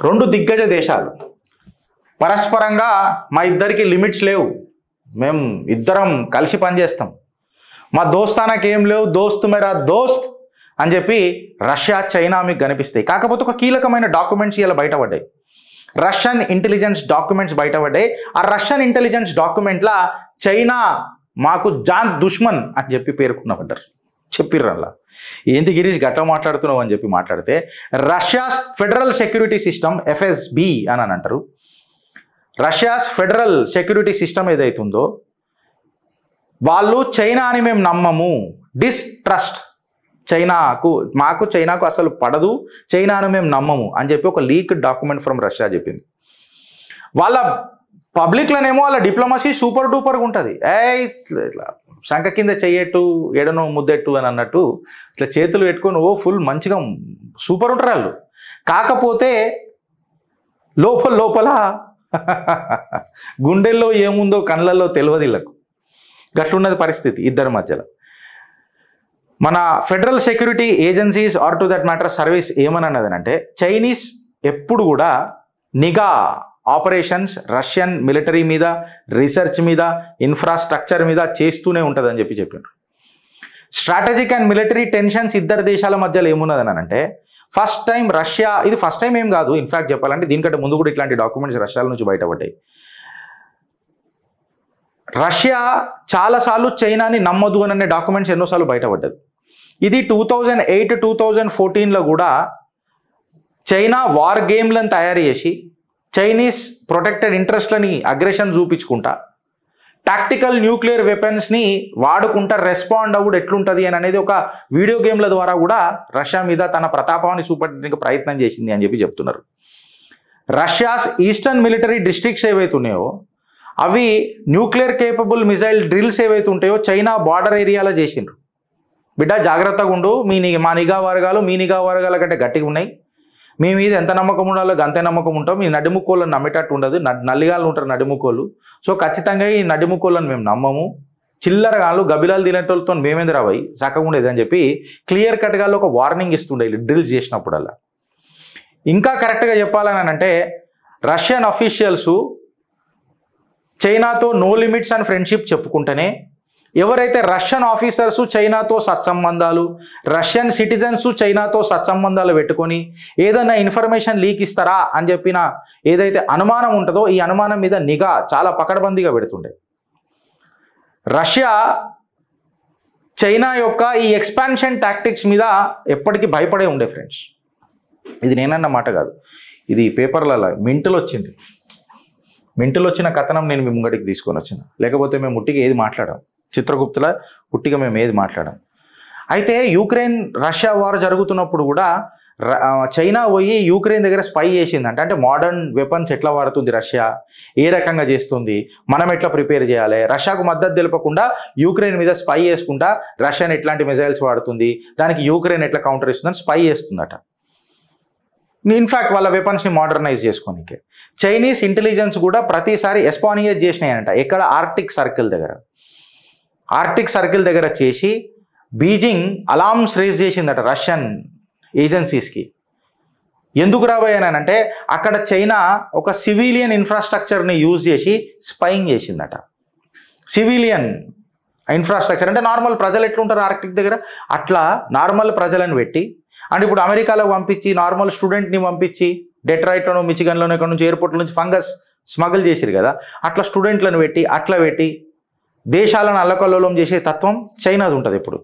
రెండు దిగ్గజ దేశాలు పరస్పరంగా మా ఇద్దరికి లిమిట్స్ లేవు, మేము ఇద్దరం కలిసి పనిచేస్తాం, మా దోస్తానాకి ఏం లేవు, దోస్త్ మేరా దోస్త్ అని చెప్పి రష్యా చైనా మీకు కనిపిస్తాయి. కాకపోతే ఒక కీలకమైన డాక్యుమెంట్స్ ఇలా బయటపడ్డాయి, రష్యన్ ఇంటెలిజెన్స్ డాక్యుమెంట్స్ బయటపడ్డాయి. ఆ రష్యన్ ఇంటెలిజెన్స్ డాక్యుమెంట్లా చైనా మాకు జాన్ దుష్మన్ అని చెప్పి పేర్కొన్నపడ్డారు, చెప్పిర్రు. అలా ఏంటి గిరీష్ గట్ట మాట్లాడుతున్నావు అని చెప్పి మాట్లాడితే, Russia's federal security system FSB అని అంటారు. రష్యాస్ ఫెడరల్ సెక్యూరిటీ సిస్టమ్ ఏదైతుందో వాళ్ళు చైనాని మేము నమ్మము, డిస్ట్రస్ట్, చైనాకు అసలు పడదు, చైనాను మేము నమ్మము అని చెప్పి ఒక లీక్ డాక్యుమెంట్ ఫ్రమ్ రష్యా చెప్పింది. వాళ్ళ పబ్లిక్లోనేమో వాళ్ళ డిప్లొమసీ సూపర్ డూపర్గా ఉంటుంది, ఇట్లా శంఖ కింద చెయ్యట్టు ఎడనో ముద్దెట్టు అని అన్నట్టు ఇట్లా చేతులు పెట్టుకొని ఫుల్ మంచిగా సూపర్ ఉంటారు వాళ్ళు. కాకపోతే లోపల గుండెల్లో ఏముందో కళ్ళల్లో తెలియదు వీళ్ళకు. గట్లున్నది పరిస్థితి ఇద్దరి మధ్యలో. మన federal security agencies are to that matter service ఏమని అన్నదనంటే, చైనీస్ ఎప్పుడు కూడా నిఘా ఆపరేషన్స్ రష్యన్ మిలిటరీ మీద, రీసెర్చ్ మీద, ఇన్ఫ్రాస్ట్రక్చర్ మీద చేస్తూనే ఉంటుందని చెప్పారు. స్ట్రాటజిక్ అండ్ మిలిటరీ టెన్షన్స్ ఇద్దరు దేశాల మధ్యలో ఏమున్నదని అంటే, ఫస్ట్ టైం రష్యా, ఇది ఫస్ట్ టైం ఏం కాదు, ఇన్ఫ్యాక్ట్ చెప్పాలంటే దీనికంటే ముందు కూడా ఇట్లాంటి డాక్యుమెంట్స్ రష్యాల నుంచి బయటపడ్డాయి. రష్యా చాలాసార్లు చైనాని నమ్మదు అనే డాక్యుమెంట్స్ ఎన్నోసార్లు బయటపడ్డది. ఇది 2008-2014లో కూడా చైనా వార్ గేమ్లను తయారు చేసి చైనీస్ ప్రొటెక్టెడ్ ఇంట్రెస్ట్లని అగ్రెషన్ చూపించుకుంటా, టాక్టికల్ న్యూక్లియర్ వెపన్స్ని వాడుకుంటా రెస్పాండ్ అవ్వడు ఎట్లుంటుంది అని అనేది ఒక వీడియో గేమ్ల ద్వారా కూడా రష్యా మీద తన ప్రతాపాన్ని చూపడానికి ప్రయత్నం చేసింది అని చెప్పి చెప్తున్నారు. రష్యాస్ ఈస్టర్న్ మిలిటరీ డిస్ట్రిక్ట్స్ ఏవైతున్నాయో అవి న్యూక్లియర్ కేపబుల్ మిసైల్ డ్రిల్స్ ఏవైతే ఉంటాయో చైనా బార్డర్ ఏరియాలో చేసిండ్రు. బిడ్డ జాగ్రత్తగా ఉండు, మా నిఘా వర్గాలు మీ నిఘా వర్గాల కంటే గట్టిగా ఉన్నాయి, మీ మీద ఎంత నమ్మకం ఉండాలో అంతే నమ్మకం ఉంటాం, మీ నడిముక్కోళ్ళని నమ్మేటట్టు ఉండదు, నల్లిగాళ్ళు ఉంటారు నడిముక్కోళ్ళు, సో ఖచ్చితంగా ఈ నడిముక్కోళ్ళని మేము నమ్మము, చిల్లరగాళ్ళు గబిలాలు తినేటోళ్ళతో మేమేంది రాబోయి చక్కగా ఉండేది అని చెప్పి క్లియర్ కట్గా ఒక వార్నింగ్ ఇస్తుండే డ్రిల్స్ చేసినప్పుడల్లా. ఇంకా కరెక్ట్గా చెప్పాలని అంటే, రష్యన్ అఫీషియల్స్ చైనాతో నో లిమిట్స్ అండ్ ఫ్రెండ్షిప్ చెప్పుకుంటేనే, ఎవరైతే రష్యన్ ఆఫీసర్స్ చైనాతో సత్సంబంధాలు, రష్యన్ సిటిజన్స్ చైనాతో సత్సంబంధాలు పెట్టుకొని ఏదైనా ఇన్ఫర్మేషన్ లీక్ ఇస్తారా అని చెప్పిన ఏదైతే అనుమానం ఉంటుందో ఈ అనుమానం మీద నిఘా చాలా పకడ్బందీగా పెడుతుండే. రష్యా చైనా యొక్క ఈ ఎక్స్పాన్షన్ టాక్టిక్స్ మీద ఎప్పటికీ భయపడే ఉండే ఫ్రెండ్స్. ఇది నేనన్న మాట కాదు, ఇది పేపర్లలో మింటులు వచ్చింది, మింటులు వచ్చిన కథనం నేను మీ ముంగటికి తీసుకొని వచ్చిన, లేకపోతే మేము ముట్టిగా ఏది మాట్లాడాం, చిత్రగుప్తుల పుట్టిగా మేము ఏది మాట్లాడాం. అయితే యుక్రెయిన్ రష్యా వార్ జరుగుతున్నప్పుడు కూడా చైనా పోయి యుక్రెయిన్ దగ్గర స్పై చేసిందంట. అంటే మోడర్న్ వెపన్స్ ఎట్లా వాడుతుంది రష్యా, ఏ రకంగా చేస్తుంది, మనం ఎట్లా ప్రిపేర్ చేయాలి, రష్యాకు మద్దతు తెలపకుండా యుక్రెయిన్ మీద స్పై చేసుకుంటా రష్యాని ఎట్లాంటి మిసైల్స్ వాడుతుంది, దానికి యుక్రెయిన్ ఎట్లా కౌంటర్ ఇస్తుందని స్పై చేస్తుందట. ఇన్ఫ్యాక్ట్ వాళ్ళ వెపన్స్ని మోడర్నైజ్ చేసుకోనికే చైనీస్ ఇంటెలిజెన్స్ కూడా ప్రతిసారి ఎస్పానియేజ్ చేసినాయంట. ఎక్కడ? ఆర్క్టిక్ సర్కిల్ దగ్గర చేసి బీజింగ్ అలార్మ్స్ రేజ్ చేసిందట రష్యన్ ఏజెన్సీస్కి. ఎందుకు రాబోయానంటే అక్కడ చైనా ఒక సివిలియన్ ఇన్ఫ్రాస్ట్రక్చర్ని యూజ్ చేసి స్పైయింగ్ చేసిందట. సివిలియన్ ఇన్ఫ్రాస్ట్రక్చర్ అంటే నార్మల్ ప్రజలు ఎట్లుంటారు ఆర్క్టిక్ దగ్గర, అట్లా నార్మల్ ప్రజలను పెట్టి, అంటే ఇప్పుడు అమెరికాలో పంపించి నార్మల్ స్టూడెంట్ని పంపించి డెట్రాయిట్లోనో మిచిగన్లోనో ఇక్కడ నుంచి ఎయిర్పోర్ట్ల నుంచి ఫంగస్ స్మగుల్ చేసిరు కదా, అట్లా స్టూడెంట్లను పెట్టి దేశాలను అల్లకల్లోలం చేసే తత్వం చైనాది ఉంటుంది ఇప్పుడు.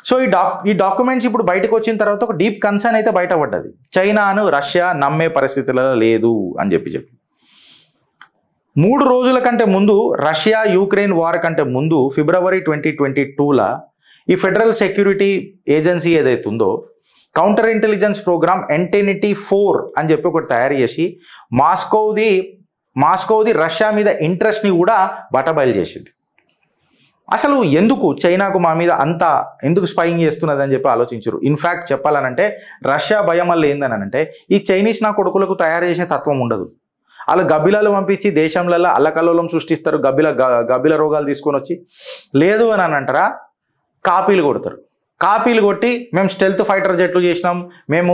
సో ఈ డాక్యుమెంట్స్ ఇప్పుడు బయటకు వచ్చిన తర్వాత ఒక డీప్ కన్సర్న్ అయితే బయటపడ్డది, చైనాను రష్యా నమ్మే పరిస్థితులలో లేదు అని చెప్పి 3 రోజుల కంటే ముందు రష్యా యుక్రెయిన్ వార్ కంటే ముందు ఫిబ్రవరి 2022లా ఈ ఫెడరల్ సెక్యూరిటీ ఏజెన్సీ ఏదైతే ఉందో కౌంటర్ ఇంటెలిజెన్స్ ప్రోగ్రామ్ NTNT-4 అని చెప్పి ఒకటి తయారు చేసి మాస్కోది రష్యా మీద ఇంట్రెస్ట్ని కూడా బట్టబయలు చేసింది. అసలు ఎందుకు చైనాకు మా మీద అంత ఎందుకు స్పైయింగ్ చేస్తున్నది అని చెప్పి ఆలోచించారు. ఇన్ఫ్యాక్ట్ చెప్పాలనంటే రష్యా భయం వల్ల ఏందనంటే ఈ చైనీస్ నా కొడుకులకు తయారు చేసే తత్వం ఉండదు. వాళ్ళు గబ్బిలాలు పంపించి దేశంలలో అల్లకల్లోలం సృష్టిస్తారు, గబ్బిల రోగాలు తీసుకొని వచ్చి, లేదు అని అంటారా కాపీలు కొడతారు. కాపీలు కొట్టి మేము స్టెల్త్ ఫైటర్ జెట్లు చేసినాం, మేము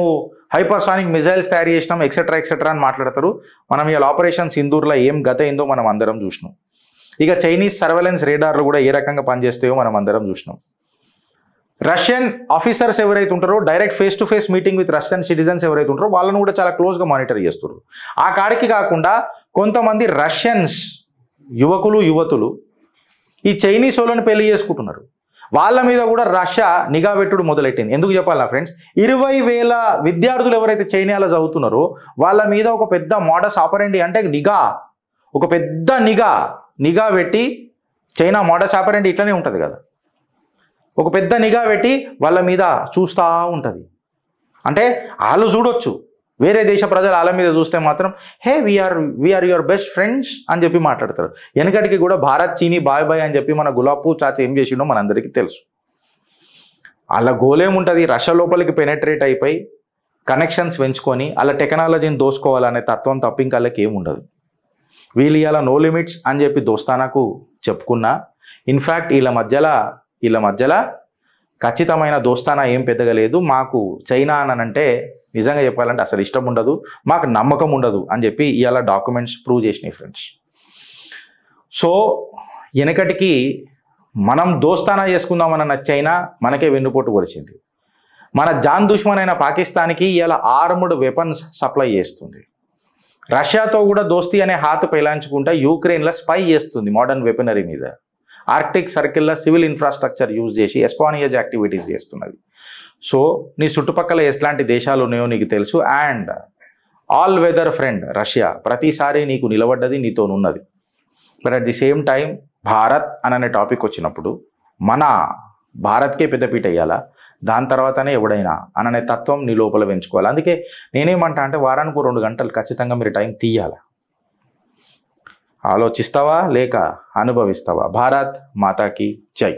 హైపర్సానిక్ మిజైల్స్ తయారు చేసినాం ఎక్సెట్రా ఎక్సెట్రా అని మాట్లాడతారు. మనం ఇలా ఆపరేషన్ సింధూర్లో ఏం గత ఏందో మనం అందరం చూసినాం. ఇక చైనీస్ సర్వేలెన్స్ రేడార్లు కూడా ఏ రకంగా పనిచేస్తాయో మనం అందరం చూసినాం. రష్యన్ ఆఫీసర్స్ ఎవరైతే ఉంటారో direct face to face meeting with Russian citizens ఎవరైతే ఉంటారో వాళ్ళను కూడా చాలా క్లోజ్గా మానిటర్ చేస్తారు. ఆ కాడికి కాకుండా కొంతమంది రష్యన్స్ యువకులు యువతులు ఈ చైనీస్ వాళ్ళని పెళ్లి చేసుకుంటున్నారు. వాళ్ళ మీద కూడా రష్యా నిఘా పెట్టుడు మొదలెట్టింది. ఎందుకు చెప్పాలా ఫ్రెండ్స్, 20,000 విద్యార్థులు ఎవరైతే చైనాలో చదువుతున్నారో వాళ్ళ మీద ఒక పెద్ద మోడస్ ఆపరెండి అంటే ఒక పెద్ద నిఘా పెట్టి, చైనా మోడస్ ఆపరెండి ఇట్లనే ఉంటుంది కదా, ఒక పెద్ద నిఘా పెట్టి వాళ్ళ మీద చూస్తూ ఉంటుంది. అంటే వాళ్ళు చూడొచ్చు, వేరే దేశ ప్రజలు వాళ్ళ మీద చూస్తే మాత్రం హే వీఆర్ యువర్ బెస్ట్ ఫ్రెండ్స్ అని చెప్పి మాట్లాడతారు. వెనకటికి కూడా భారత్ చీనీ బాయ్ బాయ్ అని చెప్పి మన గులాబ్ చాచా ఏం చేసిండో మనందరికీ తెలుసు. వాళ్ళ గోలేముంటుంది, రష్యా లోపలికి పెనెట్రేట్ అయిపోయి కనెక్షన్స్ పెంచుకొని వాళ్ళ టెక్నాలజీని దోసుకోవాలనే తత్వం తప్ప ఇంకా వాళ్ళకి ఏముండదు. వీళ్ళు ఇవాళ నో లిమిట్స్ అని చెప్పి దోస్తానాకు చెప్పుకున్నా, ఇన్ఫ్యాక్ట్ వీళ్ళ మధ్యలో ఖచ్చితమైన దోస్తానా ఏం పెద్దగా లేదు. మాకు చైనా అనంటే నిజంగా చెప్పాలంటే అసలు ఇష్టం ఉండదు, మాకు నమ్మకం ఉండదు అని చెప్పి ఇవాళ డాక్యుమెంట్స్ ప్రూవ్ చేసినాయి ఫ్రెండ్స్. సో వెనకటికి మనం దోస్తానా చేసుకుందామన్న చైనా మనకే వెన్నుపోటు పొడిచింది. మన జాన్ దుష్మన్ అయిన పాకిస్తాన్కి ఇవాళ ఆర్మ్డ్ వెపన్స్ సప్లై చేస్తుంది. రష్యాతో కూడా దోస్తీ అనే హాత్ పేలాంచుకుంటా యూక్రెయిన్లో స్పై చేస్తుంది మోడర్న్ వెపనరీ మీద. ఆర్క్టిక్ సర్కిల్లో సివిల్ ఇన్ఫ్రాస్ట్రక్చర్ యూజ్ చేసి ఎస్పానియేజ్ యాక్టివిటీస్ చేస్తున్నది. సో నీ చుట్టుపక్కల ఎట్లాంటి దేశాలు ఉన్నాయో నీకు తెలుసు. And all weather friend Russia ప్రతిసారి నీకు నిలబడ్డది, నీతోనున్నది. But at the same time Bharat అనే టాపిక్ వచ్చినప్పుడు మన భారత్కే పెద్దపీట వేయాలా, దాని తర్వాతనే ఎవడైనా అనే తత్వం నీ లోపల పెంచుకోవాలి. అందుకే నేనేమంటా అంటే వారానికి 2 గంటలు ఖచ్చితంగా మీరు టైం తీయాలి. ఆలోచిస్తావా లేక అనుభవిస్తావా? భారత్ మాతాకి జై.